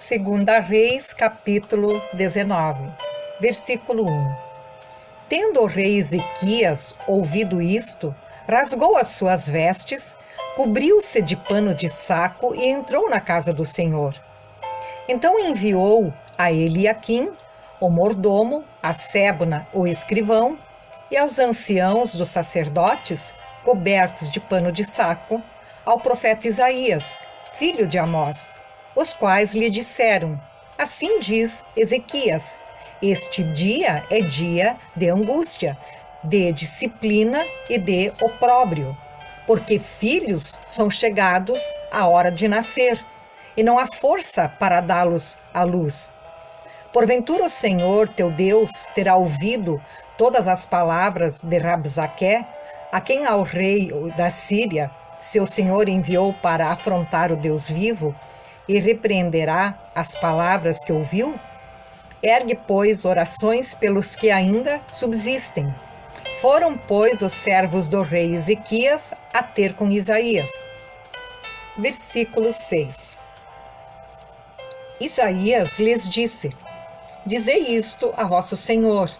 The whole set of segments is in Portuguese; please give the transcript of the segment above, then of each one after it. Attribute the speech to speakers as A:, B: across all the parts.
A: Segunda Reis, capítulo 19, versículo 1. Tendo o rei Ezequias ouvido isto, rasgou as suas vestes, cobriu-se de pano de saco e entrou na casa do Senhor. Então enviou a Eliaquim, o mordomo, a Sebna, o escrivão, e aos anciãos dos sacerdotes, cobertos de pano de saco, ao profeta Isaías, filho de Amós, os quais lhe disseram: assim diz Ezequias, este dia é dia de angústia, de disciplina e de opróbrio, porque filhos são chegados à hora de nascer, e não há força para dá-los à luz. Porventura o Senhor teu Deus terá ouvido todas as palavras de Rabsaqué, a quem ao rei da Síria seu senhor enviou para afrontar o Deus vivo, e repreenderá as palavras que ouviu? Ergue, pois, orações pelos que ainda subsistem. Foram, pois, os servos do rei Ezequias a ter com Isaías. Versículo 6. Isaías lhes disse: dizei isto a vosso senhor.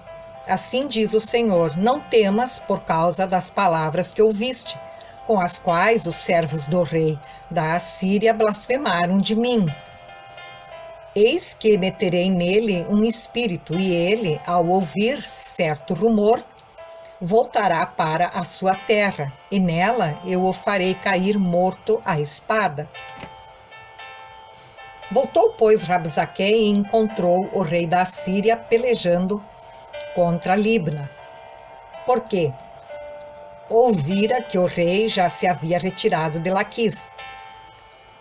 A: Assim diz o Senhor: não temas por causa das palavras que ouviste, com as quais os servos do rei da Assíria blasfemaram de mim. Eis que meterei nele um espírito, e ele, ao ouvir certo rumor, voltará para a sua terra, e nela eu o farei cair morto à espada. Voltou, pois, Rabsaqué e encontrou o rei da Assíria pelejando contra Libna. Por quê? Ouvira que o rei já se havia retirado de Laquis.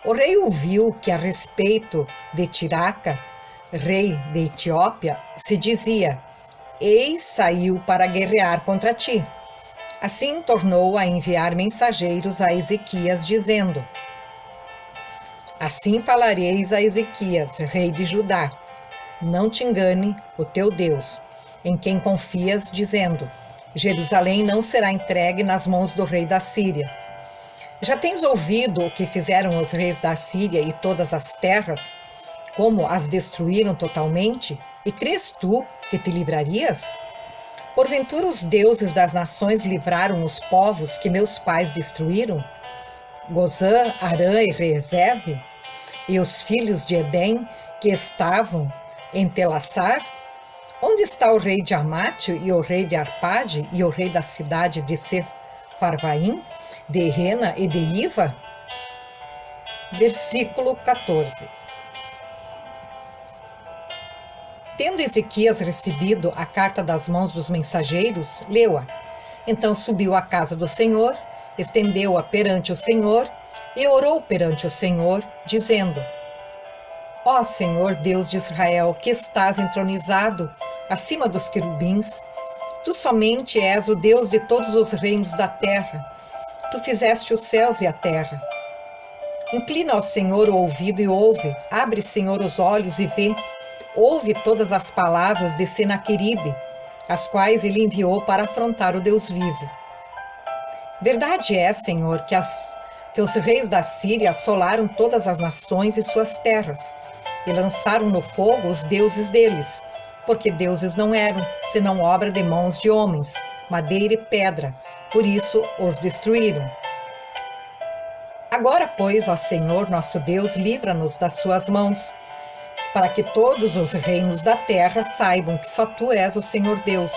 A: O rei ouviu que a respeito de Tiraca, rei de Etiópia, se dizia: eis saiu para guerrear contra ti. Assim tornou a enviar mensageiros a Ezequias, dizendo: assim falareis a Ezequias, rei de Judá: não te engane o teu Deus, em quem confias, dizendo: Jerusalém não será entregue nas mãos do rei da Síria. Já tens ouvido o que fizeram os reis da Síria e todas as terras, como as destruíram totalmente? E crês tu que te livrarias? Porventura os deuses das nações livraram os povos que meus pais destruíram? Gozã, Arã e Rezeve? E os filhos de Edém que estavam em Telassar? Onde está o rei de Amate e o rei de Arpade e o rei da cidade de Sefarvaim, de Rena e de Iva? Versículo 14. Tendo Ezequias recebido a carta das mãos dos mensageiros, leu-a. Então subiu à casa do Senhor, estendeu-a perante o Senhor e orou perante o Senhor, dizendo: ó Senhor Deus de Israel, que estás entronizado acima dos querubins, tu somente és o Deus de todos os reinos da terra. Tu fizeste os céus e a terra. Inclina ao Senhor o ouvido e ouve. Abre, Senhor, os olhos e vê. Ouve todas as palavras de Senaqueribe, as quais ele enviou para afrontar o Deus vivo. Verdade é, Senhor, que os reis da Síria assolaram todas as nações e suas terras, e lançaram no fogo os deuses deles, porque deuses não eram, senão obra de mãos de homens, madeira e pedra, por isso os destruíram. Agora, pois, ó Senhor, nosso Deus, livra-nos das suas mãos, para que todos os reinos da terra saibam que só tu és o Senhor Deus.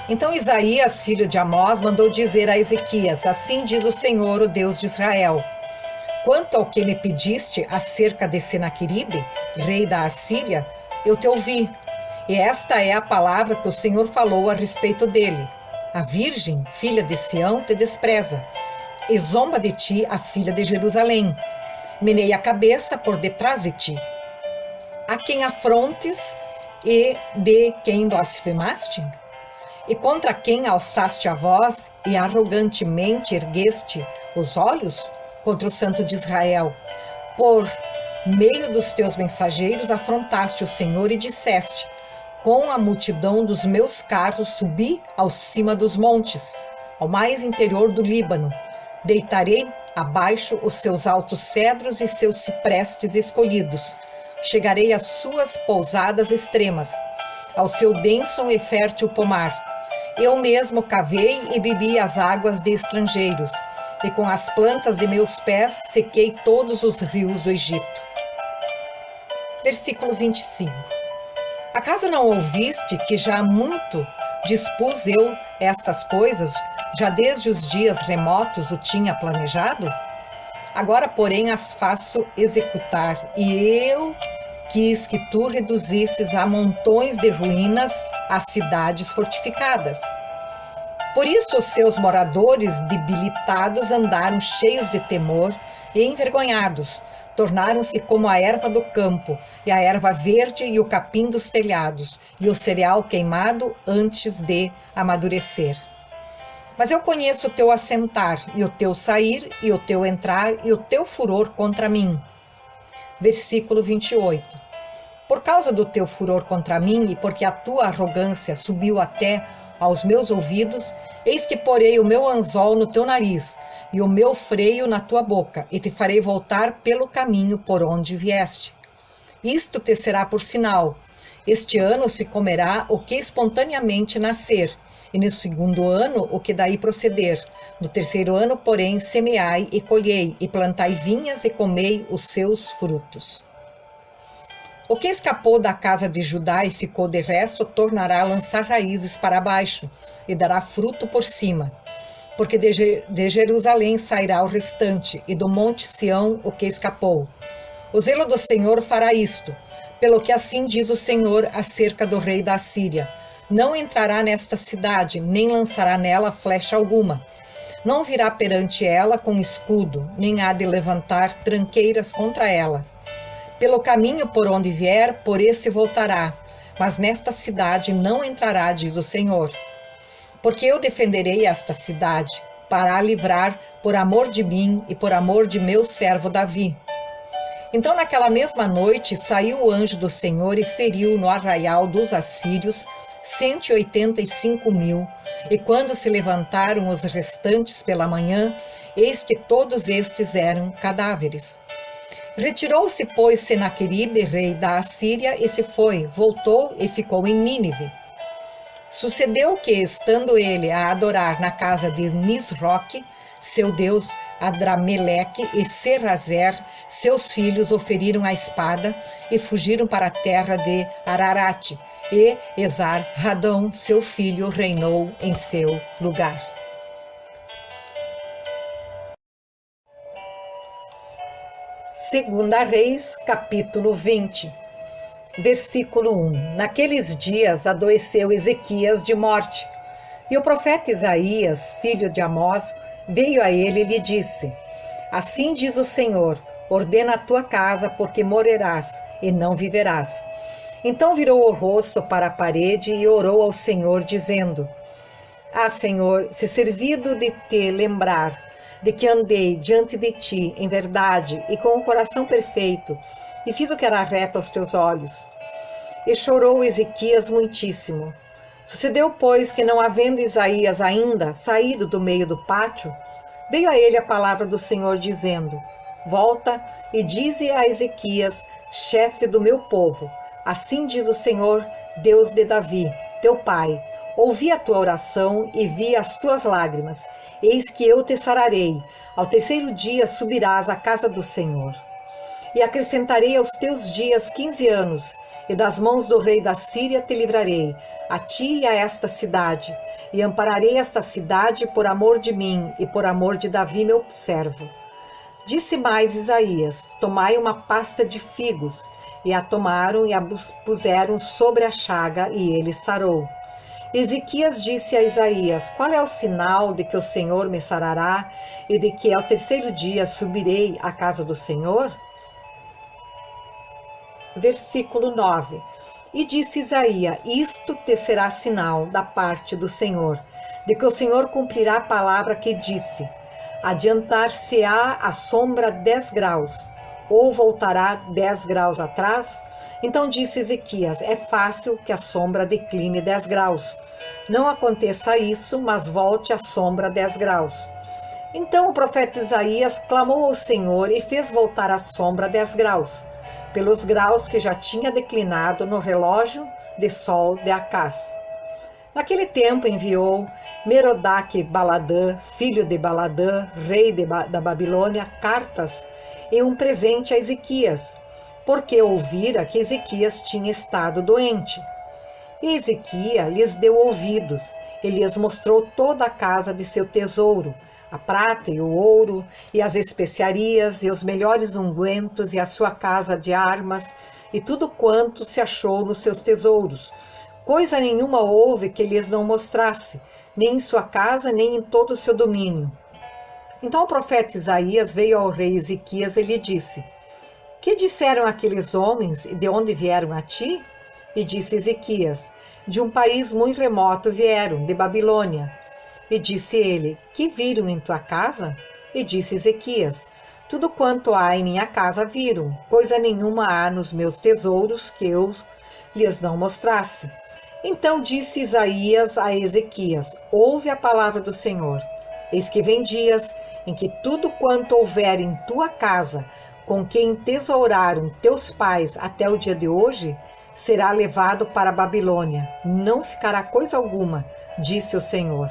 A: Então Isaías, filho de Amós, mandou dizer a Ezequias: assim diz o Senhor, o Deus de Israel: quanto ao que me pediste acerca de Senaqueribe, rei da Assíria, eu te ouvi, e esta é a palavra que o Senhor falou a respeito dele. A virgem, filha de Sião, te despreza, e zomba de ti a filha de Jerusalém. Meneia a cabeça por detrás de ti. A quem afrontes e de quem blasfemaste? E contra quem alçaste a voz e arrogantemente ergueste os olhos? Contra o Santo de Israel. Por meio dos teus mensageiros afrontaste o Senhor e disseste: com a multidão dos meus carros subi ao cima dos montes, ao mais interior do Líbano. Deitarei abaixo os seus altos cedros e seus ciprestes escolhidos. Chegarei às suas pousadas extremas, ao seu denso e fértil pomar. Eu mesmo cavei e bebi as águas de estrangeiros, e com as plantas de meus pés sequei todos os rios do Egito. Versículo 25. Acaso não ouviste que já há muito dispus eu estas coisas, já desde os dias remotos o tinha planejado? Agora, porém, as faço executar, e eu quis que tu reduzisses a montões de ruínas as cidades fortificadas. Por isso os seus moradores debilitados andaram cheios de temor e envergonhados, tornaram-se como a erva do campo, e a erva verde e o capim dos telhados, e o cereal queimado antes de amadurecer. Mas eu conheço o teu assentar, e o teu sair, e o teu entrar, e o teu furor contra mim. Versículo 28. Por causa do teu furor contra mim, e porque a tua arrogância subiu até aos meus ouvidos, eis que porei o meu anzol no teu nariz, e o meu freio na tua boca, e te farei voltar pelo caminho por onde vieste. Isto te será por sinal. Este ano se comerá o que espontaneamente nascer, e no segundo ano o que daí proceder. No terceiro ano, porém, semeai e colhei, e plantai vinhas e comei os seus frutos. O que escapou da casa de Judá e ficou de resto, tornará a lançar raízes para baixo, e dará fruto por cima. Porque de Jerusalém sairá o restante, e do monte Sião o que escapou. O zelo do Senhor fará isto, pelo que assim diz o Senhor acerca do rei da Assíria: não entrará nesta cidade, nem lançará nela flecha alguma. Não virá perante ela com escudo, nem há de levantar tranqueiras contra ela. Pelo caminho por onde vier, por esse voltará, mas nesta cidade não entrará, diz o Senhor. Porque eu defenderei esta cidade, para a livrar por amor de mim e por amor de meu servo Davi. Então naquela mesma noite saiu o anjo do Senhor e feriu no arraial dos assírios 185.000, e quando se levantaram os restantes pela manhã, eis que todos estes eram cadáveres. Retirou-se, pois, Senaqueribe, rei da Assíria, e se foi, voltou e ficou em Nínive. Sucedeu que, estando ele a adorar na casa de Nisroque, seu deus Adrameleque, e Serazer, seus filhos, o feriram à espada e fugiram para a terra de Ararate, e Esar-Hadão, seu filho, reinou em seu lugar. Segunda Reis, capítulo 20, versículo 1. Naqueles dias adoeceu Ezequias de morte, e o profeta Isaías, filho de Amós, veio a ele e lhe disse: assim diz o Senhor, ordena a tua casa, porque morrerás e não viverás. Então virou o rosto para a parede e orou ao Senhor, dizendo: ah, Senhor, se servido de te lembrar de que andei diante de ti em verdade e com o coração perfeito, e fiz o que era reto aos teus olhos. E chorou Ezequias muitíssimo. Sucedeu, pois, que não havendo Isaías ainda saído do meio do pátio, veio a ele a palavra do Senhor, dizendo: volta e dize a Ezequias, chefe do meu povo: assim diz o Senhor, Deus de Davi, teu pai: ouvi a tua oração e vi as tuas lágrimas. Eis que eu te sararei. Ao terceiro dia subirás à casa do Senhor. E acrescentarei aos teus dias 15 anos, e das mãos do rei da Síria te livrarei, a ti e a esta cidade. E ampararei esta cidade por amor de mim e por amor de Davi, meu servo. Disse mais Isaías: tomai uma pasta de figos. E a tomaram e a puseram sobre a chaga, e ele sarou. Ezequias disse a Isaías: qual é o sinal de que o Senhor me sarará e de que ao terceiro dia subirei à casa do Senhor? Versículo 9. E disse Isaías: isto te será sinal da parte do Senhor, de que o Senhor cumprirá a palavra que disse: adiantar-se-á a sombra 10 graus, ou voltará 10 graus atrás? Então disse Ezequias: é fácil que a sombra decline 10 graus. Não aconteça isso, mas volte a sombra 10 graus. Então o profeta Isaías clamou ao Senhor e fez voltar a sombra 10 graus, pelos graus que já tinha declinado no relógio de sol de Acás. Naquele tempo enviou Merodach-Baladã, filho de Baladã, rei da Babilônia, cartas e um presente a Ezequias, porque ouvira que Ezequias tinha estado doente. E Ezequias lhes deu ouvidos, e lhes mostrou toda a casa de seu tesouro, a prata e o ouro, e as especiarias, e os melhores ungüentos, e a sua casa de armas, e tudo quanto se achou nos seus tesouros. Coisa nenhuma houve que lhes não mostrasse, nem em sua casa, nem em todo o seu domínio. Então o profeta Isaías veio ao rei Ezequias e lhe disse: Que disseram aqueles homens e de onde vieram a ti? E disse Ezequias: De um país muito remoto vieram, de Babilônia. E disse ele: Que viram em tua casa? E disse Ezequias: Tudo quanto há em minha casa viram, coisa nenhuma há nos meus tesouros que eu lhes não mostrasse. Então disse Isaías a Ezequias: Ouve a palavra do Senhor. Eis que vem dias em que tudo quanto houver em tua casa, com que entesouraram teus pais até o dia de hoje, será levado para a Babilônia. Não ficará coisa alguma, disse o Senhor.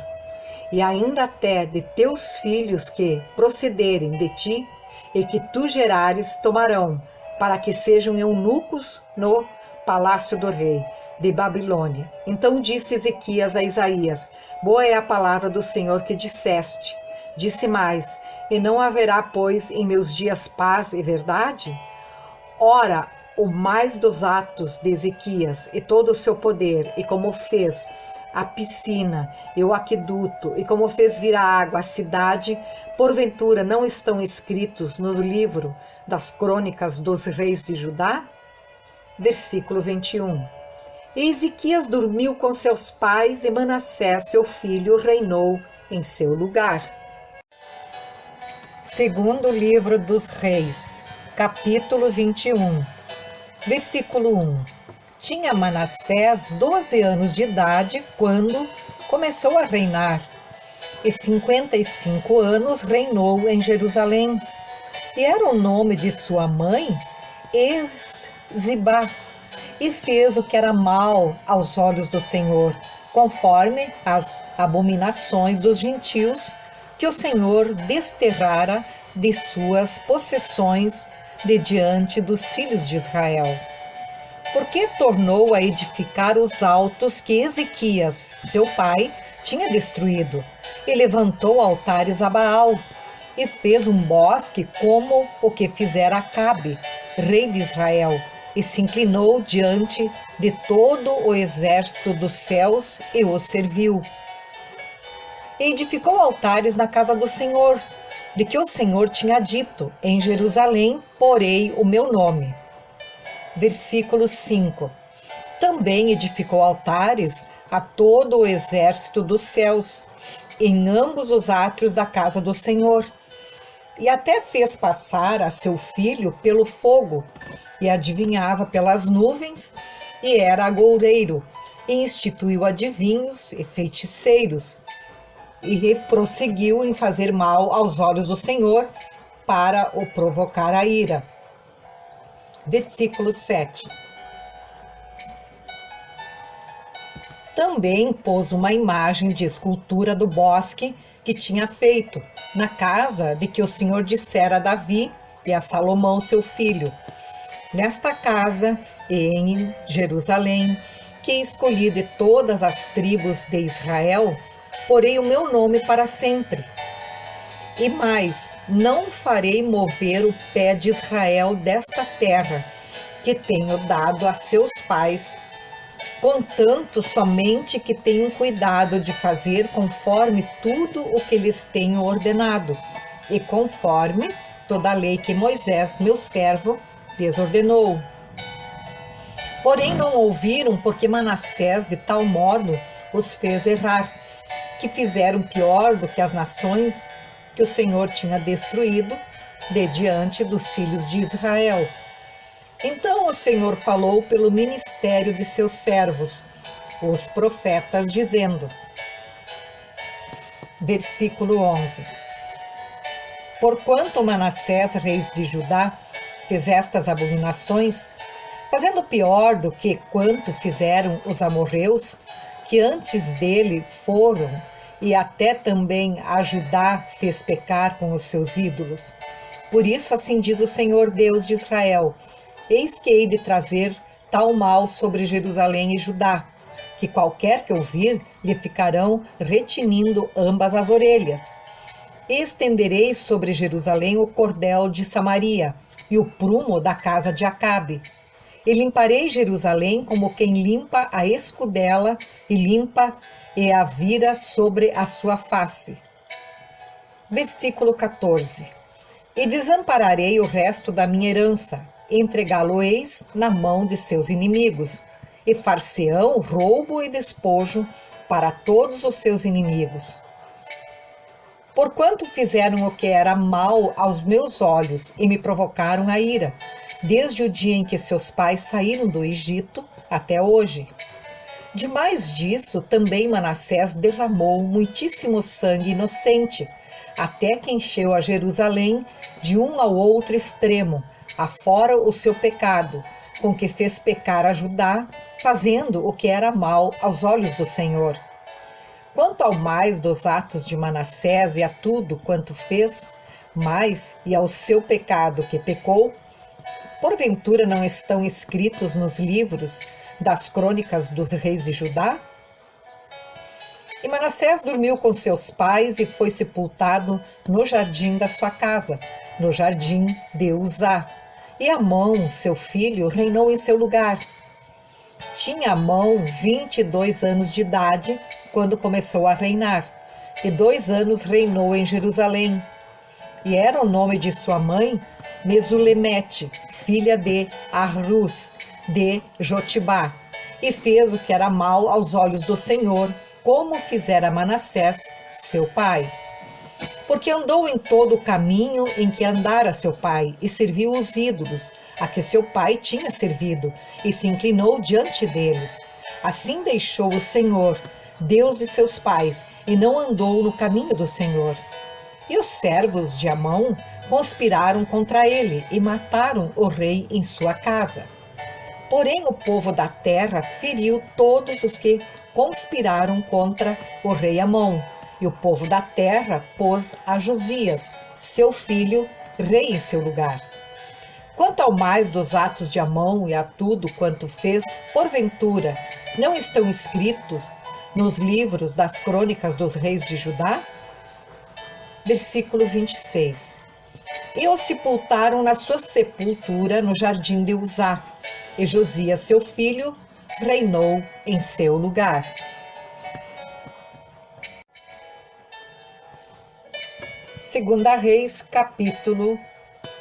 A: E ainda até de teus filhos que procederem de ti e que tu gerares tomarão, para que sejam eunucos no palácio do rei de Babilônia. Então disse Ezequias a Isaías: Boa é a palavra do Senhor que disseste. Disse mais: E não haverá, pois, em meus dias paz e verdade? Ora, o mais dos atos de Ezequias e todo o seu poder, e como fez a piscina e o aqueduto, e como fez vir a água à cidade, porventura não estão escritos no livro das crônicas dos reis de Judá? Versículo 21. E Ezequias dormiu com seus pais, e Manassés, seu filho, reinou em seu lugar. Segundo livro dos Reis, capítulo 21, versículo 1. Tinha Manassés 12 anos de idade quando começou a reinar, e 55 anos reinou em Jerusalém. E era o nome de sua mãe Eszibá, e fez o que era mal aos olhos do Senhor, conforme as abominações dos gentios, que o Senhor desterrara de suas possessões de diante dos filhos de Israel. Porque tornou a edificar os altos que Ezequias, seu pai, tinha destruído, e levantou altares a Baal, e fez um bosque como o que fizera Acabe, rei de Israel, e se inclinou diante de todo o exército dos céus e os serviu. E edificou altares na casa do Senhor, de que o Senhor tinha dito: Em Jerusalém porei o meu nome. Versículo 5. Também edificou altares a todo o exército dos céus, em ambos os átrios da casa do Senhor. E até fez passar a seu filho pelo fogo, e adivinhava pelas nuvens, e era agoureiro, e instituiu adivinhos e feiticeiros, e prosseguiu em fazer mal aos olhos do Senhor, para o provocar a ira. Versículo 7. Também pôs uma imagem de escultura do bosque que tinha feito, na casa de que o Senhor dissera a Davi e a Salomão seu filho: Nesta casa, em Jerusalém, que escolhi de todas as tribos de Israel, porei o meu nome para sempre. E mais, não farei mover o pé de Israel desta terra, que tenho dado a seus pais, contanto somente que tenham cuidado de fazer conforme tudo o que lhes tenho ordenado, e conforme toda a lei que Moisés, meu servo, lhes ordenou. Porém não ouviram, porque Manassés de tal modo os fez errar, que fizeram pior do que as nações que o Senhor tinha destruído de diante dos filhos de Israel. Então o Senhor falou pelo ministério de seus servos, os profetas, dizendo, versículo 11: Porquanto Manassés, rei de Judá, fez estas abominações, fazendo pior do que quanto fizeram os amorreus, que antes dele foram, e até também a Judá fez pecar com os seus ídolos. Por isso, assim diz o Senhor Deus de Israel: eis que hei de trazer tal mal sobre Jerusalém e Judá, que qualquer que ouvir lhe ficarão retinindo ambas as orelhas. Estenderei sobre Jerusalém o cordel de Samaria e o prumo da casa de Acabe. E limparei Jerusalém como quem limpa a escudela e limpa e a vira sobre a sua face. Versículo 14. E desampararei o resto da minha herança, entregá-lo-eis na mão de seus inimigos, e far-se-ão roubo e despojo para todos os seus inimigos. Porquanto fizeram o que era mal aos meus olhos e me provocaram a ira, desde o dia em que seus pais saíram do Egito até hoje. Demais disso, também Manassés derramou muitíssimo sangue inocente, até que encheu a Jerusalém de um ao outro extremo, afora o seu pecado, com que fez pecar a Judá, fazendo o que era mal aos olhos do Senhor. Quanto ao mais dos atos de Manassés e a tudo quanto fez, mais e ao seu pecado que pecou, porventura não estão escritos nos livros das crônicas dos reis de Judá? E Manassés dormiu com seus pais e foi sepultado no jardim da sua casa, no jardim de Uzá. E Amon, seu filho, reinou em seu lugar. Tinha Amon 22 anos de idade quando começou a reinar, e 2 anos reinou em Jerusalém. E era o nome de sua mãe Mesulemete, filha de Arrus, de Jotibá, e fez o que era mal aos olhos do Senhor, como fizera Manassés, seu pai. Porque andou em todo o caminho em que andara seu pai, e serviu os ídolos, a que seu pai tinha servido, e se inclinou diante deles. Assim deixou o Senhor, Deus de seus pais, e não andou no caminho do Senhor. E os servos de Amon conspiraram contra ele, e mataram o rei em sua casa. Porém, o povo da terra feriu todos os que conspiraram contra o rei Amon, e o povo da terra pôs a Josias, seu filho, rei em seu lugar. Quanto ao mais dos atos de Amon e a tudo quanto fez, porventura, não estão escritos nos livros das crônicas dos reis de Judá? Versículo 26. E o sepultaram na sua sepultura no jardim de Uzá, e Josias, seu filho, reinou em seu lugar. Segunda Reis, capítulo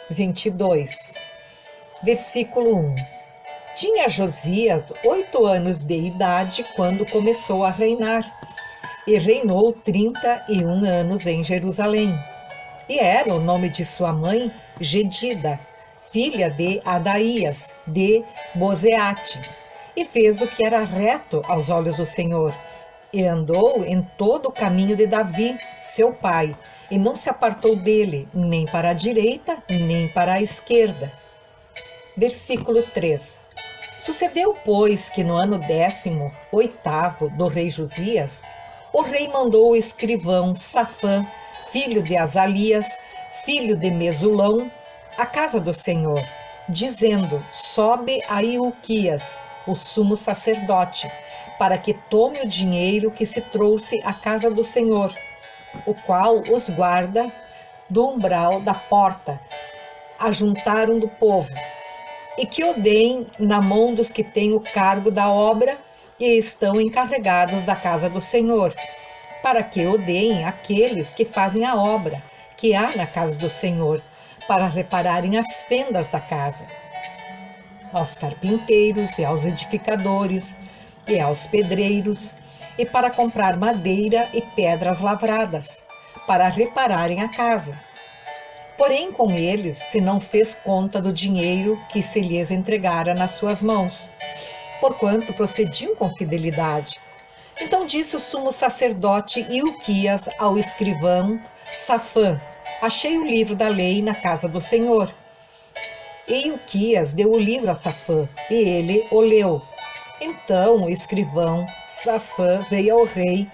A: 22, versículo 1. Tinha Josias 8 anos de idade quando começou a reinar, e reinou 31 anos em Jerusalém. E era o nome de sua mãe Gedida, filha de Adaías, de Bozeate, e fez o que era reto aos olhos do Senhor, e andou em todo o caminho de Davi, seu pai, e não se apartou dele, nem para a direita, nem para a esquerda. Versículo 3. Sucedeu, pois, que no ano 18º do rei Josias, o rei mandou o escrivão Safã, filho de Azalias, filho de Mesulão, à casa do Senhor, dizendo: sobe a Hilquias, o sumo sacerdote, para que tome o dinheiro que se trouxe à casa do Senhor, o qual os guarda do umbral da porta, ajuntaram do povo, e que o deem na mão dos que têm o cargo da obra e estão encarregados da casa do Senhor, para que o deem àqueles que fazem a obra que há na casa do Senhor, para repararem as fendas da casa, aos carpinteiros e aos edificadores e aos pedreiros, e para comprar madeira e pedras lavradas, para repararem a casa. Porém, com eles se não fez conta do dinheiro que se lhes entregara nas suas mãos, porquanto procediam com fidelidade. Então disse o sumo sacerdote Hilquias ao escrivão Safã, achei o livro da lei na casa do Senhor. E Ilquias deu o livro a Safã, e ele o leu. Então o escrivão Safã veio ao rei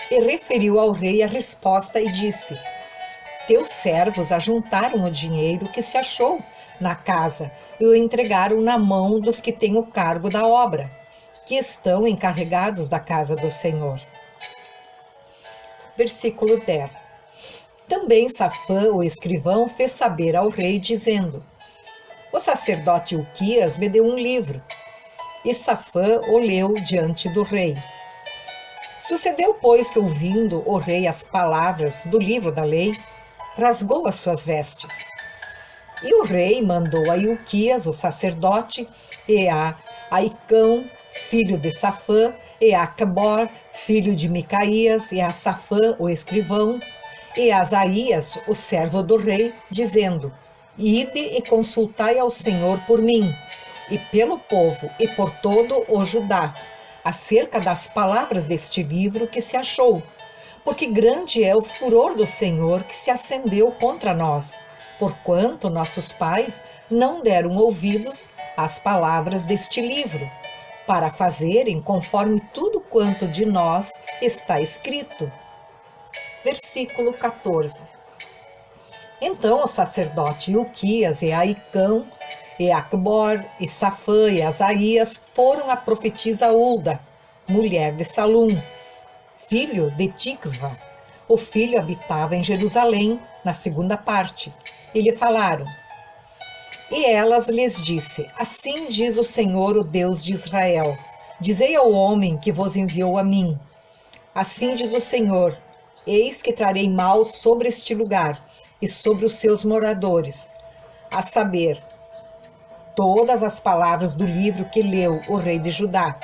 A: e referiu ao rei a resposta e disse: Teus servos ajuntaram o dinheiro que se achou na casa e o entregaram na mão dos que têm o cargo da obra, que estão encarregados da casa do Senhor. Versículo 10. Também Safã, o escrivão, fez saber ao rei, dizendo: O sacerdote Ilquias me deu um livro. E Safã o leu diante do rei. Sucedeu, pois, que, ouvindo o rei as palavras do livro da lei, rasgou as suas vestes. E o rei mandou a Ilquias, o sacerdote, e a Aicão, filho de Safã, e a Acbor, filho de Micaías, e a Safã, o escrivão, e a Asaías, o servo do rei, dizendo: Ide e consultai ao Senhor por mim, e pelo povo, e por todo o Judá, acerca das palavras deste livro que se achou, porque grande é o furor do Senhor que se acendeu contra nós, porquanto nossos pais não deram ouvidos às palavras deste livro, para fazerem conforme tudo quanto de nós está escrito. Versículo 14. Então o sacerdote Ilquias e Aicão, e Acbor, e Safã, e Asaías foram a profetisa Ulda, mulher de Salum, filho de Ticsva. O filho habitava em Jerusalém, na segunda parte, e lhe falaram. E elas lhes disse: Assim diz o Senhor, o Deus de Israel: Dizei ao homem que vos enviou a mim: Assim diz o Senhor: Eis que trarei mal sobre este lugar e sobre os seus moradores, a saber, todas as palavras do livro que leu o rei de Judá,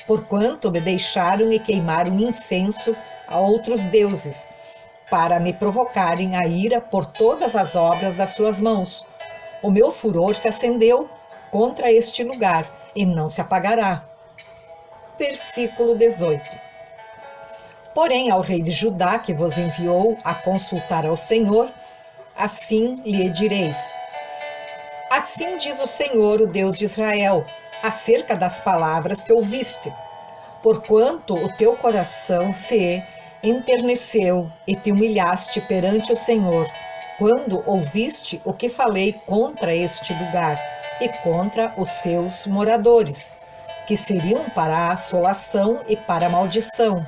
A: porquanto me deixaram e queimaram incenso a outros deuses, para me provocarem a ira por todas as obras das suas mãos. O meu furor se acendeu contra este lugar e não se apagará. Versículo 18. Porém, ao rei de Judá, que vos enviou a consultar ao Senhor, assim lhe direis: Assim diz o Senhor, o Deus de Israel, acerca das palavras que ouviste. Porquanto o teu coração se enterneceu e te humilhaste perante o Senhor, quando ouviste o que falei contra este lugar e contra os seus moradores, que seriam para a assolação e para a maldição.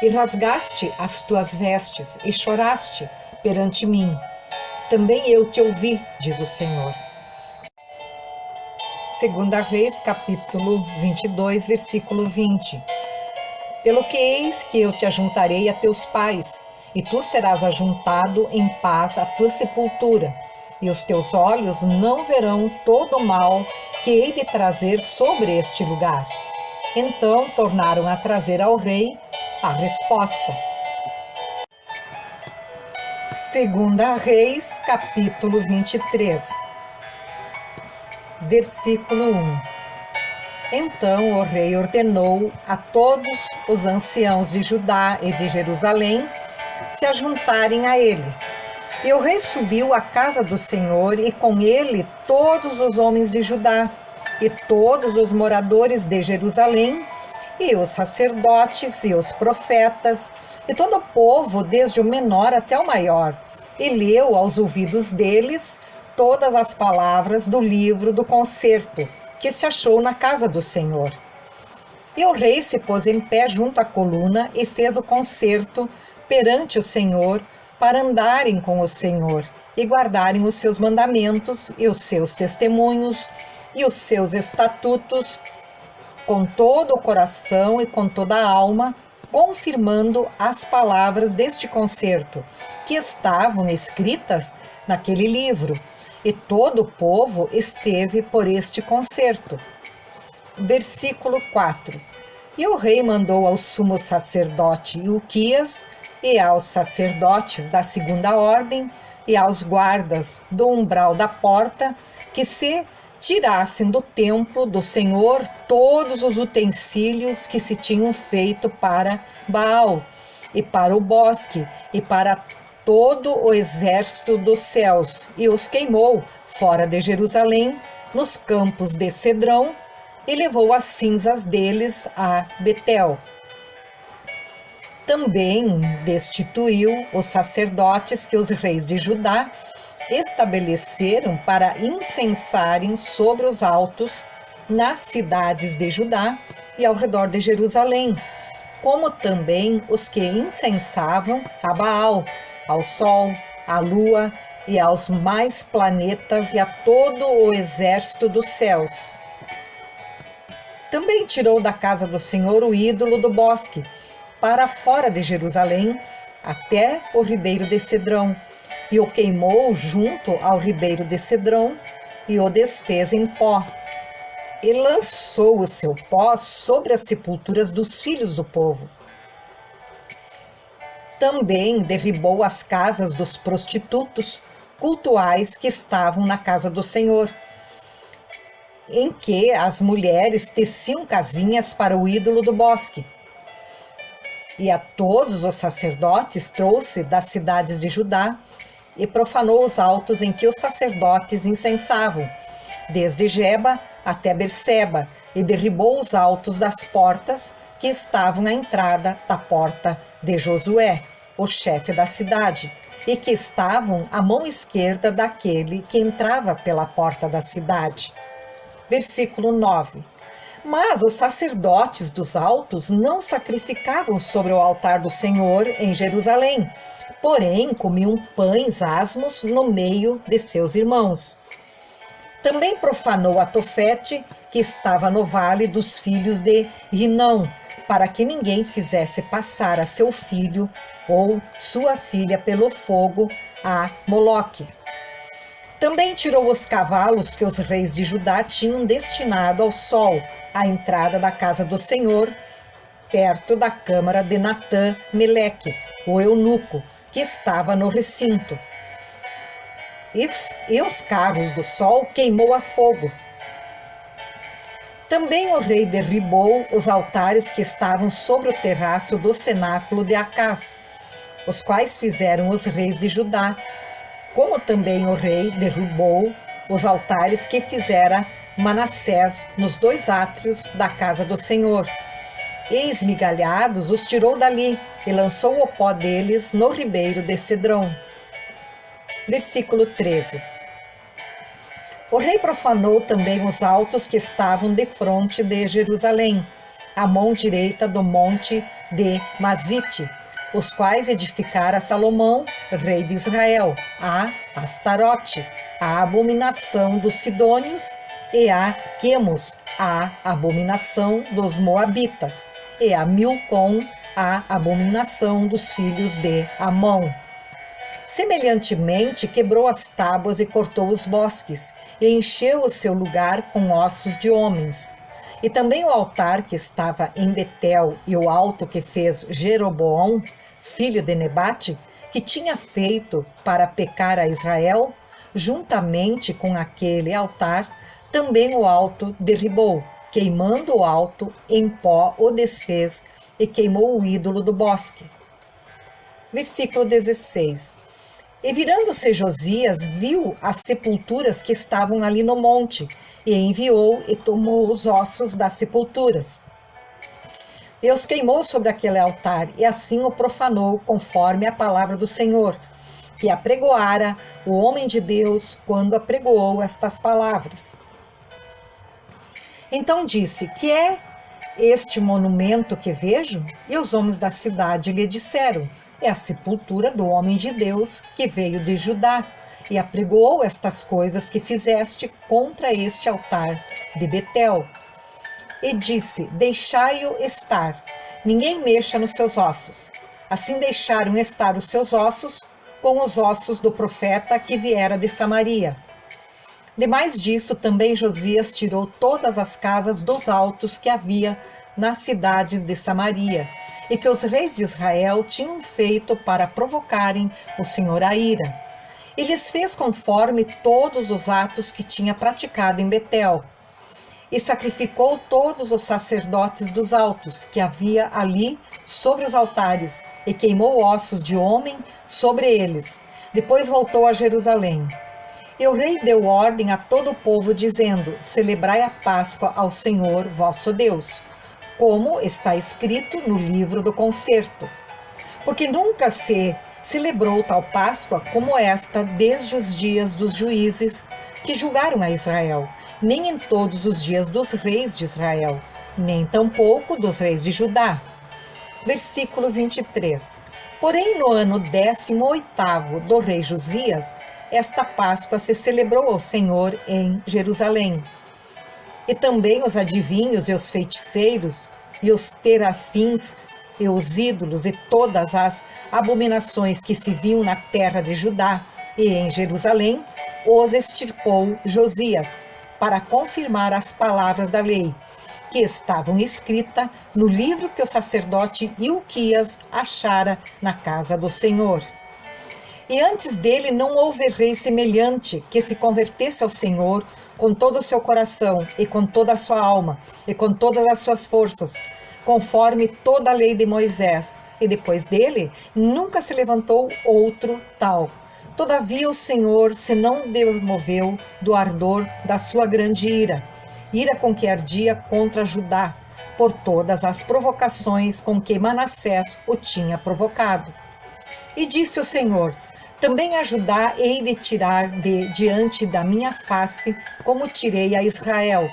A: E rasgaste as tuas vestes e choraste perante mim. Também eu te ouvi, diz o Senhor. 2 Reis, capítulo 22, versículo 20. Pelo que eis que eu te ajuntarei a teus pais, e tu serás ajuntado em paz à tua sepultura, e os teus olhos não verão todo o mal que hei de trazer sobre este lugar. Então tornaram a trazer ao rei a resposta. 2 Reis, capítulo 23, versículo 1. Então o rei ordenou a todos os anciãos de Judá e de Jerusalém se ajuntarem a ele. E o rei subiu à casa do Senhor, e com ele todos os homens de Judá, e todos os moradores de Jerusalém, e os sacerdotes, e os profetas, e todo o povo, desde o menor até o maior, e leu aos ouvidos deles todas as palavras do livro do concerto, que se achou na casa do Senhor. E o rei se pôs em pé junto à coluna, e fez o concerto perante o Senhor, para andarem com o Senhor, e guardarem os seus mandamentos, e os seus testemunhos, e os seus estatutos, com todo o coração e com toda a alma, confirmando as palavras deste concerto, que estavam escritas naquele livro, e todo o povo esteve por este concerto. Versículo 4. E o rei mandou ao sumo sacerdote Ilquias, e aos sacerdotes da segunda ordem, e aos guardas do umbral da porta, que se tirassem do templo do Senhor todos os utensílios que se tinham feito para Baal, e para o bosque, e para todo o exército dos céus e os queimou fora de Jerusalém, nos campos de Cedrão, e levou as cinzas deles a Betel. Também destituiu os sacerdotes que os reis de Judá estabeleceram para incensarem sobre os altos nas cidades de Judá e ao redor de Jerusalém, como também os que incensavam a Baal, ao sol, à lua e aos mais planetas e a todo o exército dos céus. Também tirou da casa do Senhor o ídolo do bosque, para fora de Jerusalém, até o ribeiro de Cedrão, e o queimou junto ao ribeiro de Cedrão, e o desfez em pó, e lançou o seu pó sobre as sepulturas dos filhos do povo. Também derribou as casas dos prostitutos cultuais que estavam na casa do Senhor, em que as mulheres teciam casinhas para o ídolo do bosque. E a todos os sacerdotes trouxe das cidades de Judá e profanou os altos em que os sacerdotes incensavam, desde Geba até Berseba, e derribou os altos das portas que estavam à entrada da porta de Josué, o chefe da cidade, e que estavam à mão esquerda daquele que entrava pela porta da cidade. Versículo 9. Mas os sacerdotes dos altos não sacrificavam sobre o altar do Senhor em Jerusalém, porém comiam pães asmos no meio de seus irmãos. Também profanou a Tofete, que estava no vale dos filhos de Rinão, para que ninguém fizesse passar a seu filho ou sua filha pelo fogo a Moloque. Também tirou os cavalos que os reis de Judá tinham destinado ao sol, à entrada da casa do Senhor, perto da câmara de Natã-Meleque, o eunuco, que estava no recinto. E os carros do sol queimou a fogo. Também o rei derribou os altares que estavam sobre o terraço do cenáculo de Acás, os quais fizeram os reis de Judá, como também o rei derrubou os altares que fizera Manassés nos 2 átrios da casa do Senhor. E esmigalhados os tirou dali e lançou o pó deles no ribeiro de Cedrão. Versículo 13. O rei profanou também os altos que estavam defronte de Jerusalém, à mão direita do monte de Mazite, os quais edificara Salomão, rei de Israel, a Astarote, a abominação dos sidônios, e a Quemos, a abominação dos moabitas, e a Milcom, a abominação dos filhos de Amon. Semelhantemente, quebrou as tábuas e cortou os bosques, e encheu o seu lugar com ossos de homens. E também o altar que estava em Betel e o alto que fez Jeroboão, filho de Nebate, que tinha feito para pecar a Israel, juntamente com aquele altar, também o alto derribou, queimando o alto, em pó o desfez e queimou o ídolo do bosque. Versículo 16. E virando-se Josias, viu as sepulturas que estavam ali no monte, e enviou e tomou os ossos das sepulturas. E os queimou sobre aquele altar, e assim o profanou, conforme a palavra do Senhor, que apregoara o homem de Deus quando apregoou estas palavras. Então disse: que é este monumento que vejo? E os homens da cidade lhe disseram: é a sepultura do homem de Deus que veio de Judá, e apregoou estas coisas que fizeste contra este altar de Betel. E disse: deixai-o estar, ninguém mexa nos seus ossos. Assim deixaram estar os seus ossos com os ossos do profeta que viera de Samaria. Demais disso, também Josias tirou todas as casas dos altos que havia nas cidades de Samaria, e que os reis de Israel tinham feito para provocarem o Senhor à ira. E lhes fez conforme todos os atos que tinha praticado em Betel. E sacrificou todos os sacerdotes dos altos que havia ali sobre os altares, e queimou ossos de homem sobre eles. Depois voltou a Jerusalém. E o rei deu ordem a todo o povo, dizendo: celebrai a Páscoa ao Senhor vosso Deus, como está escrito no livro do concerto. Porque nunca se celebrou tal Páscoa como esta desde os dias dos juízes que julgaram a Israel, nem em todos os dias dos reis de Israel, nem tampouco dos reis de Judá. Versículo 23. Porém, no ano 18º do rei Josias, esta Páscoa se celebrou ao Senhor em Jerusalém. E também os adivinhos e os feiticeiros, e os terafins, e os ídolos, e todas as abominações que se viam na terra de Judá e em Jerusalém, os extirpou Josias, para confirmar as palavras da lei, que estavam escritas no livro que o sacerdote Ilquias achara na casa do Senhor. E antes dele não houve rei semelhante que se convertesse ao Senhor com todo o seu coração e com toda a sua alma e com todas as suas forças, conforme toda a lei de Moisés. E depois dele nunca se levantou outro tal. Todavia o Senhor se não demoveu do ardor da sua grande ira com que ardia contra Judá, por todas as provocações com que Manassés o tinha provocado. E disse o Senhor: também a Judá hei de tirar diante da minha face, como tirei a Israel,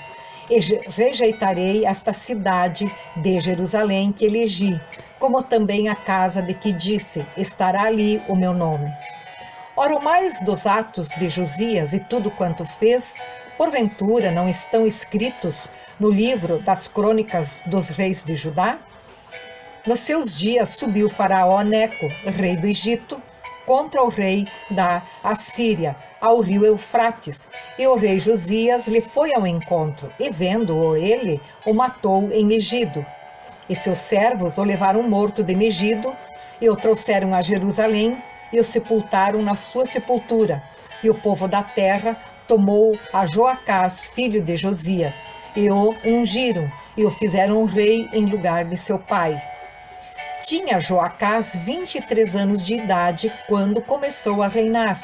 A: e rejeitarei esta cidade de Jerusalém que elegi, como também a casa de que disse: estará ali o meu nome. Ora, o mais dos atos de Josias e tudo quanto fez, porventura não estão escritos no livro das crônicas dos reis de Judá? Nos seus dias subiu Faraó Neco, rei do Egito, contra o rei da Assíria, ao rio Eufrates, e o rei Josias lhe foi ao encontro, e vendo-o ele, o matou em Megido. E seus servos o levaram morto de Megido, e o trouxeram a Jerusalém, e o sepultaram na sua sepultura. E o povo da terra tomou a Joacás, filho de Josias, e o ungiram, e o fizeram rei em lugar de seu pai. Tinha Joacás 23 anos de idade quando começou a reinar,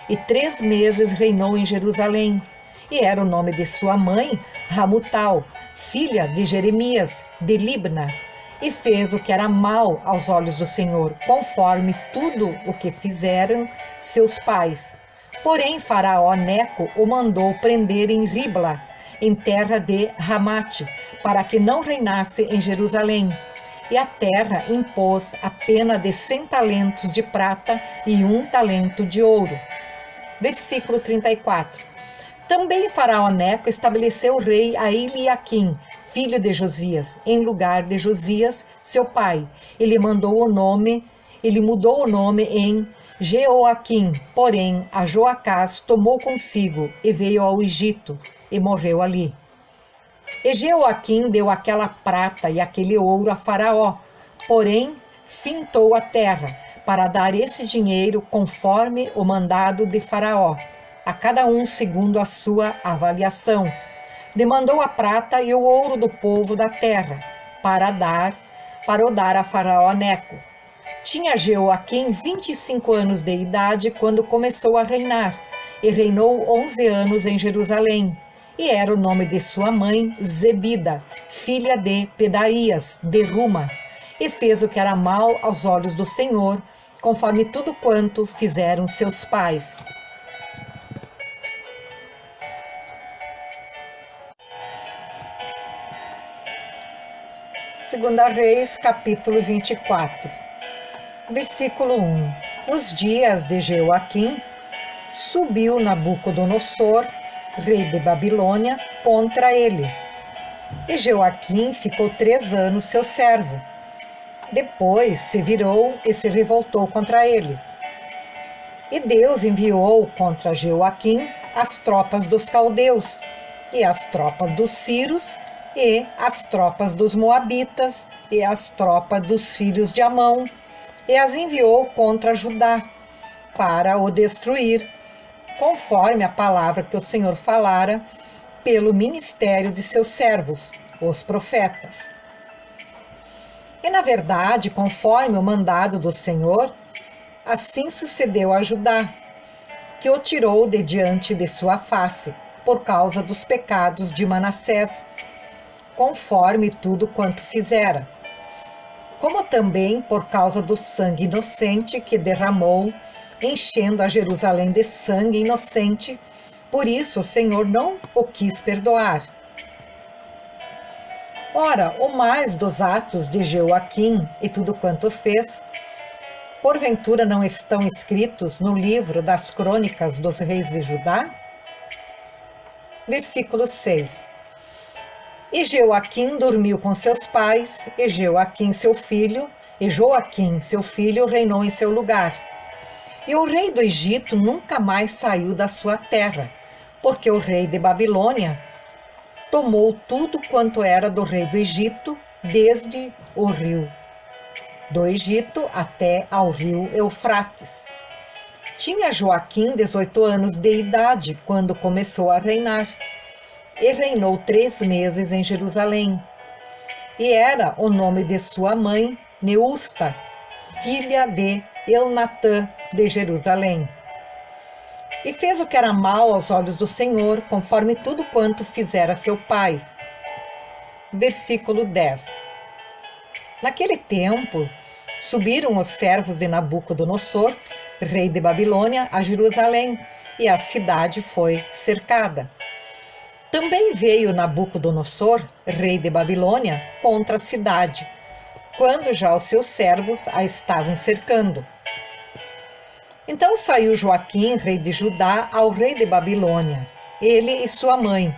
A: e 3 meses reinou em Jerusalém. E era o nome de sua mãe, Ramutal, filha de Jeremias, de Libna. E fez o que era mal aos olhos do Senhor, conforme tudo o que fizeram seus pais. Porém, Faraó Neco o mandou prender em Ribla, em terra de Ramate, para que não reinasse em Jerusalém. E a terra impôs a pena de 100 talentos de prata e 1 talento de ouro. Versículo 34. Também Faraó Neco estabeleceu o rei a Eliaquim, filho de Josias, em lugar de Josias, seu pai. Ele mudou o nome em Jeoaquim, porém a Joacás tomou consigo e veio ao Egito e morreu ali. E Jeoaquim deu aquela prata e aquele ouro a Faraó, porém fintou a terra para dar esse dinheiro conforme o mandado de Faraó, a cada um segundo a sua avaliação. Demandou a prata e o ouro do povo da terra para o dar a Faraó Neco. Tinha Jeoaquim 25 anos de idade quando começou a reinar, e reinou 11 anos em Jerusalém. E era o nome de sua mãe Zebida, filha de Pedaías, de Ruma. E fez o que era mal aos olhos do Senhor, conforme tudo quanto fizeram seus pais. Segunda Reis, capítulo 24. Versículo 1. Nos dias de Jeoaquim, subiu Nabucodonosor, rei de Babilônia, contra ele. E Jeoaquim ficou 3 anos seu servo. Depois se virou e se revoltou contra ele. E Deus enviou contra Jeoaquim as tropas dos caldeus, e as tropas dos sírios, e as tropas dos moabitas, e as tropas dos filhos de Amon, e as enviou contra Judá, para o destruir, conforme a palavra que o Senhor falara pelo ministério de seus servos, os profetas. E na verdade, conforme o mandado do Senhor, assim sucedeu a Judá, que o tirou de diante de sua face, por causa dos pecados de Manassés, conforme tudo quanto fizera, como também por causa do sangue inocente que derramou, enchendo a Jerusalém de sangue inocente. Por isso o Senhor não o quis perdoar. Ora, o mais dos atos de Jeoaquim e tudo quanto fez, porventura não estão escritos no livro das crônicas dos reis de Judá? Versículo 6. E Jeoaquim dormiu com seus pais, e Joaquim seu filho, reinou em seu lugar. E o rei do Egito nunca mais saiu da sua terra, porque o rei de Babilônia tomou tudo quanto era do rei do Egito, desde o rio do Egito até ao rio Eufrates. Tinha Joaquim 18 anos de idade quando começou a reinar, e reinou 3 meses em Jerusalém. E era o nome de sua mãe Neusta, filha de Elnatã de Jerusalém. E fez o que era mal aos olhos do Senhor, conforme tudo quanto fizera seu pai. Versículo 10. Naquele tempo, subiram os servos de Nabucodonosor, rei de Babilônia, a Jerusalém, e a cidade foi cercada. Também veio Nabucodonosor, rei de Babilônia, contra a cidade, quando já os seus servos a estavam cercando. Então saiu Joaquim, rei de Judá, ao rei de Babilônia, ele e sua mãe,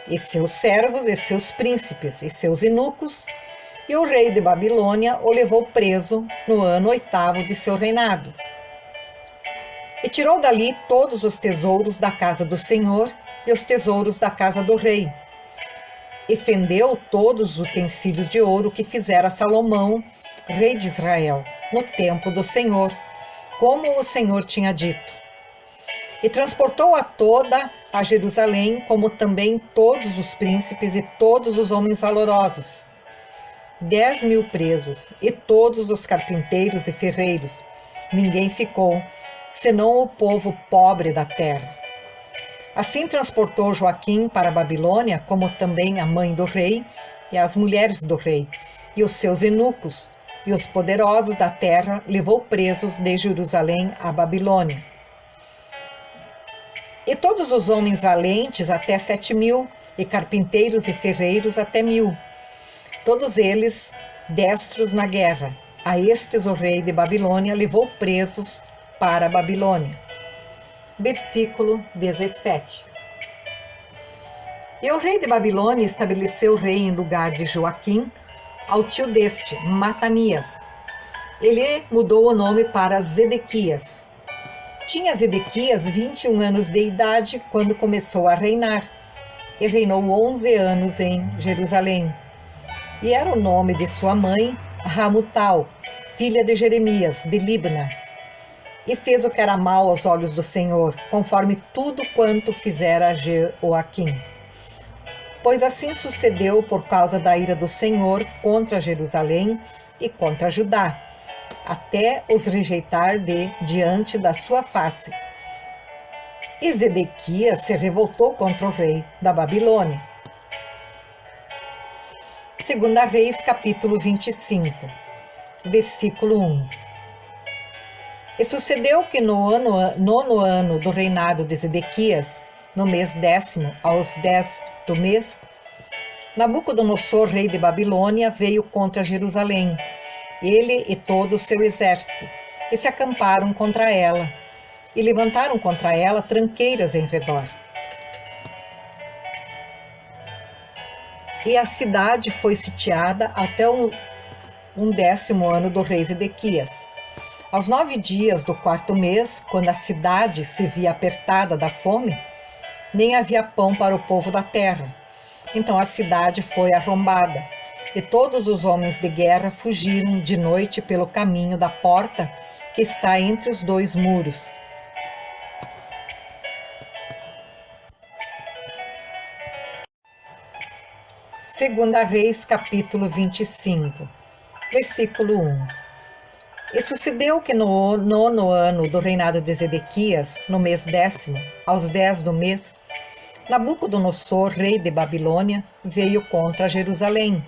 A: e seus servos, e seus príncipes, e seus eunucos, e o rei de Babilônia o levou preso no ano 8º de seu reinado. E tirou dali todos os tesouros da casa do Senhor e os tesouros da casa do rei, e fendeu todos os utensílios de ouro que fizera Salomão, rei de Israel, no templo do Senhor, como o Senhor tinha dito. E transportou a toda a Jerusalém, como também todos os príncipes e todos os homens valorosos, 10.000 presos, e todos os carpinteiros e ferreiros. Ninguém ficou, senão o povo pobre da terra. Assim transportou Joaquim para a Babilônia, como também a mãe do rei e as mulheres do rei, e os seus eunucos, e os poderosos da terra levou presos de Jerusalém à Babilônia. E todos os homens valentes até 7.000, e carpinteiros e ferreiros até 1.000, todos eles destros na guerra. A estes o rei de Babilônia levou presos para a Babilônia. Versículo 17. E o rei de Babilônia estabeleceu o rei em lugar de Joaquim, ao tio deste, Matanias. Ele mudou o nome para Zedequias. Tinha Zedequias 21 anos de idade quando começou a reinar, e reinou 11 anos em Jerusalém. E era o nome de sua mãe, Ramutal, filha de Jeremias, de Libna. E fez o que era mal aos olhos do Senhor, conforme tudo quanto fizera Joaquim. Pois assim sucedeu por causa da ira do Senhor contra Jerusalém e contra Judá, até os rejeitar de diante da sua face. E Zedequias se revoltou contra o rei da Babilônia. 2 Reis, capítulo 25, versículo 1. E sucedeu que no nono ano do reinado de Zedequias, no mês 10º, aos 10 do mês, Nabucodonosor, rei de Babilônia, veio contra Jerusalém, ele e todo o seu exército, e se acamparam contra ela, e levantaram contra ela tranqueiras em redor. E a cidade foi sitiada até o 11º ano do rei Zedequias. Aos 9 dias do 4º mês, quando a cidade se via apertada da fome, nem havia pão para o povo da terra. Então a cidade foi arrombada, e todos os homens de guerra fugiram de noite pelo caminho da porta que está entre os 2 muros. Segunda Reis, capítulo 25. Versículo 1. E sucedeu que no 9º ano do reinado de Zedequias, no mês 10º, aos 10 do mês, Nabucodonosor, rei de Babilônia, veio contra Jerusalém.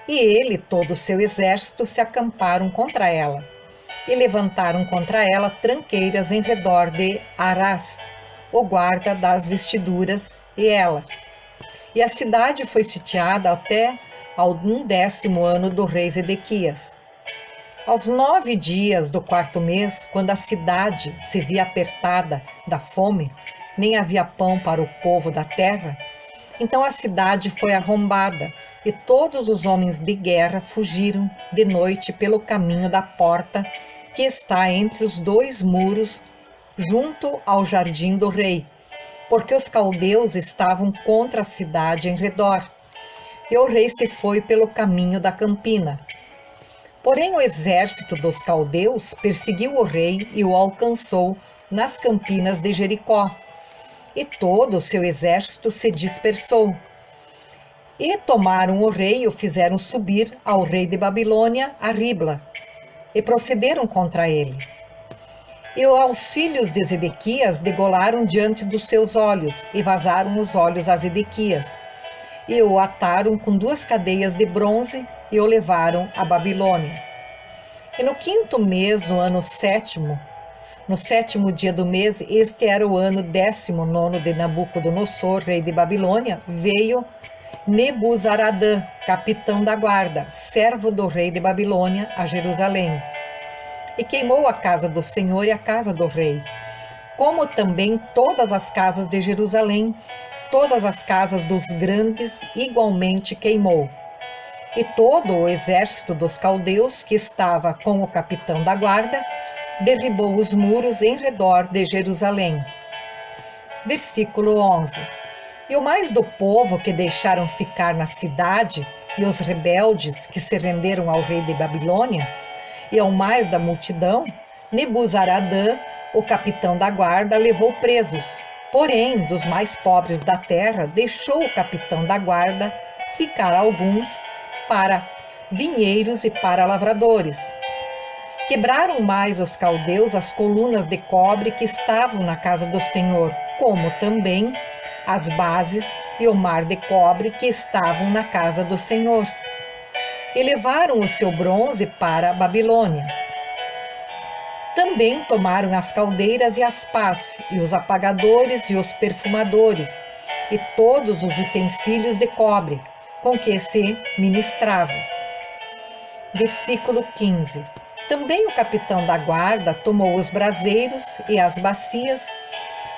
A: E ele e todo o seu exército se acamparam contra ela, e levantaram contra ela tranqueiras em redor de Arás, o guarda das vestiduras, e ela. E a cidade foi sitiada até ao 11º ano do rei Zedequias. Aos 9 dias do 4º mês, quando a cidade se via apertada da fome, nem havia pão para o povo da terra, então a cidade foi arrombada, e todos os homens de guerra fugiram de noite pelo caminho da porta que está entre os 2 muros, junto ao jardim do rei, porque os caldeus estavam contra a cidade em redor. E o rei se foi pelo caminho da campina. Porém, o exército dos caldeus perseguiu o rei e o alcançou nas campinas de Jericó. E todo o seu exército se dispersou. E tomaram o rei e o fizeram subir ao rei de Babilônia a Ribla, e procederam contra ele. E aos filhos de Zedequias degolaram diante dos seus olhos, e vazaram os olhos a Zedequias. E o ataram com 2 cadeias de bronze, e o levaram à Babilônia. E no 5º mês, no ano 7º, no 7º dia do mês, este era o ano 19º de Nabucodonosor, rei de Babilônia, veio Nebuzaradã, capitão da guarda, servo do rei de Babilônia, a Jerusalém. E queimou a casa do Senhor e a casa do rei, como também todas as casas de Jerusalém, todas as casas dos grandes igualmente queimou. E todo o exército dos caldeus que estava com o capitão da guarda derribou os muros em redor de Jerusalém. Versículo 11. E o mais do povo que deixaram ficar na cidade, e os rebeldes que se renderam ao rei de Babilônia, e ao mais da multidão, Nebuzaradã, o capitão da guarda, levou presos. Porém, dos mais pobres da terra, deixou o capitão da guarda ficar alguns para vinheiros e para lavradores. Quebraram mais os caldeus as colunas de cobre que estavam na casa do Senhor, como também as bases e o mar de cobre que estavam na casa do Senhor. E levaram o seu bronze para a Babilônia. Também tomaram as caldeiras e as pás, e os apagadores e os perfumadores, e todos os utensílios de cobre, com que se ministrava. Versículo 15. Também o capitão da guarda tomou os braseiros e as bacias,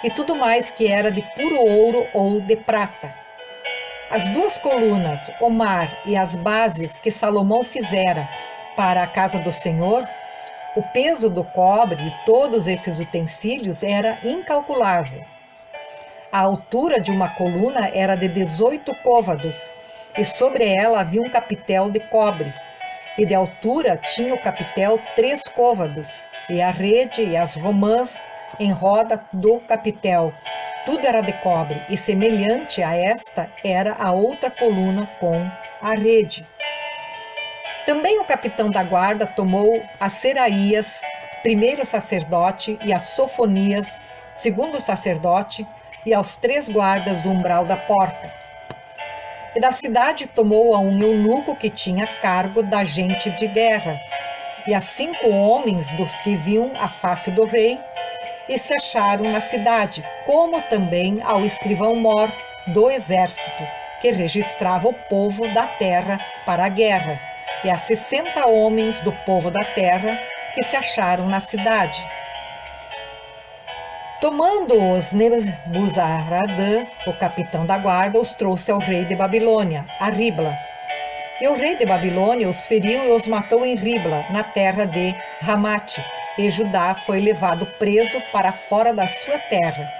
A: e tudo mais que era de puro ouro ou de prata. As 2 colunas, o mar e as bases que Salomão fizera para a casa do Senhor, o peso do cobre de todos esses utensílios era incalculável. A altura de uma coluna era de 18 côvados, e sobre ela havia um capitel de cobre, e de altura tinha o capitel 3 côvados, e a rede e as romãs em roda do capitel. Tudo era de cobre, e semelhante a esta era a outra coluna com a rede. Também o capitão da guarda tomou a Seraías, primeiro sacerdote, e a Sofonias, segundo sacerdote, e aos 3 guardas do umbral da porta. E da cidade tomou a um eunuco que tinha cargo da gente de guerra, e a 5 homens dos que viam a face do rei, e se acharam na cidade, como também ao escrivão-mor do exército, que registrava o povo da terra para a guerra, e a 60 homens do povo da terra que se acharam na cidade. Tomando-os Nebuzaradã, o capitão da guarda, os trouxe ao rei de Babilônia, a Ribla. E o rei de Babilônia os feriu e os matou em Ribla, na terra de Ramate, e Judá foi levado preso para fora da sua terra.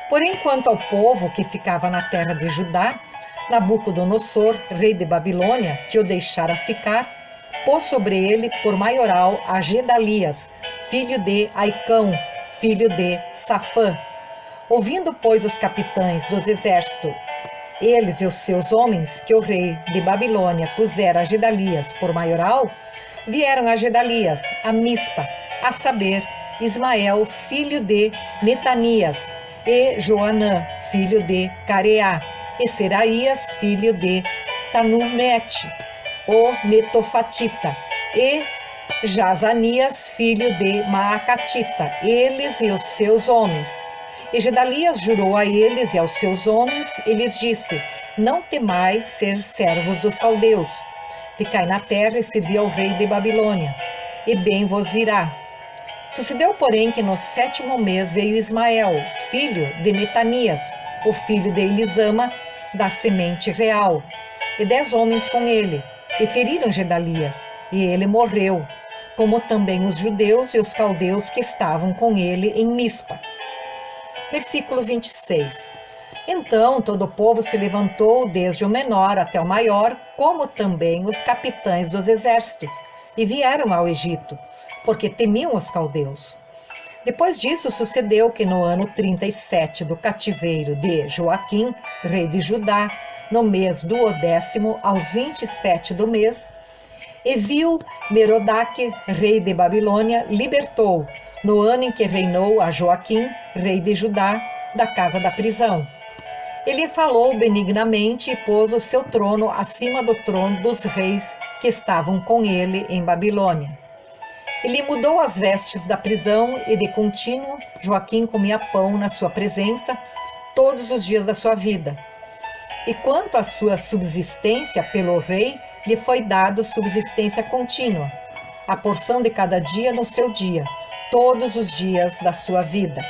A: Porém, quanto ao povo que ficava na terra de Judá, Nabucodonosor, rei de Babilônia, que o deixara ficar, pôs sobre ele por maioral a Gedalias, filho de Aicão, filho de Safã. Ouvindo, pois, os capitães dos exércitos Eles e os seus homens, que o rei de Babilônia pusera a Gedalias por maioral, vieram a Gedalias, a Mispa, a saber, Ismael, filho de Netanias, e Joanã, filho de Careá, e Seraías, filho de Tanumete, o Netofatita, e Jazanias, filho de Maacatita, eles e os seus homens. E Gedalias jurou a eles e aos seus homens, e lhes disse: não temais ser servos dos caldeus. Ficai na terra e servi ao rei de Babilônia, e bem vos irá. Sucedeu, porém, que no 7º mês veio Ismael, filho de Netanias, o filho de Elisama, da semente real, e 10 homens com ele, e feriram Gedalias, e ele morreu, como também os judeus e os caldeus que estavam com ele em Mispa. Versículo 26. Então todo o povo se levantou, desde o menor até o maior, como também os capitães dos exércitos, e vieram ao Egito, porque temiam os caldeus. Depois disso sucedeu que no ano 37 do cativeiro de Joaquim, rei de Judá, no mês do 10º, aos 27 do mês, Evil-Merodach, rei de Babilônia, libertou, no ano em que reinou a Joaquim, rei de Judá, da casa da prisão. Ele falou benignamente e pôs o seu trono acima do trono dos reis que estavam com ele em Babilônia. Ele mudou as vestes da prisão e de contínuo Joaquim comia pão na sua presença todos os dias da sua vida. E quanto à sua subsistência pelo rei, lhe foi dado subsistência contínua, a porção de cada dia no seu dia, todos os dias da sua vida.